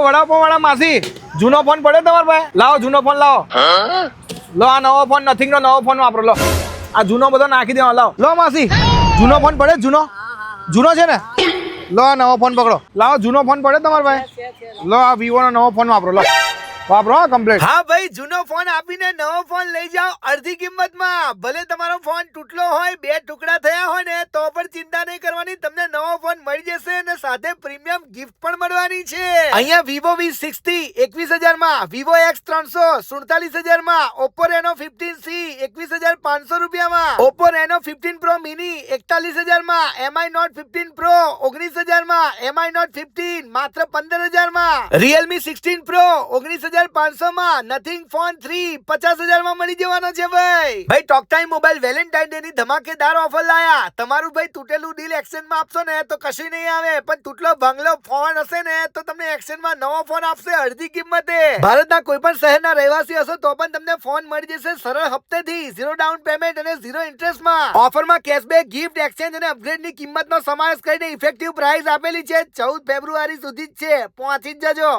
વડાપાવ વાળા માસી જૂનો ફોન પડે તમારા પાસે? લાવો જૂનો ફોન લાવો. લો આ નવો ફોન નથિંગ નો નવો ફોન વાપરો. લો આ જૂનો બધો નાખી દેવા. લાવો લો માસી જૂનો ફોન પડે? જૂનો છે ને? લો આ નવો ફોન પકડો. લાવો જૂનો ફોન પડે તમારા પાસે? લો આ વિવો નો નવો ફોન વાપરો. લો વાપરો કમ્પ્લીટ. હા ભાઈ, જૂનો ફોન આપીને નવો ફોન લઈ જાઓ અડધી કિંમતમાં. ભલે તમારો ફોન તૂટલો હોય, 2 ટુકડા થયા હોય ને તો પણ ચિંતા નહીં કરવાની, તમને નવો ફોન મળી જશે અને સાથે પ્રીમિયમ ગિફ્ટ પણ મળવાની છે. અહીંયા Vivo V60 21,000 માં, Vivo X300 47,000 માં, Oppo Reno 15C 21,500 રૂપિયામાં, Oppo Reno 15 Pro Mini 41,000 માં, Mi Note 15 Pro 19,000 માં, Mi Note 15 માત્ર 15,000 માં, Realme 16 Pro 19,500 માં, નથિંગ ફોન 3 50,000 માં મળી જવાનો છે ભાઈ. Talk time mobile Valentine day ની ધમાકેદાર ઓફર લાયા. તમારું ભાઈ તૂટેલું ડીલ એક્સચેન્જ માં આપશો ને તો કશું નહીં આવે, પણ તૂટલો ભાંગલો ફોન હશે ને તો તમને એક્સચેન્જ માં નવો ફોન આપશે અડધી કિંમતે. ભારતના કોઈ પણ શહેરના રહેવાસી હશો તો પણ તમને ફોન મળી જશે સરળ હપ્તેથી, 0 ડાઉન પેમેન્ટ અને 0 ઇન્ટરેસ્ટ માં. ઓફરમાં કેશબેક, ગિફ્ટ, એક્સચેન્જ અને અપગ્રેડ ની કિંમતનો સમાવેશ કરીને ઇફેક્ટિવ પ્રાઇસ આપેલી છે. 14 ફેબ્રુઆરી સુધી જ છે, પહોંચી જ જજો.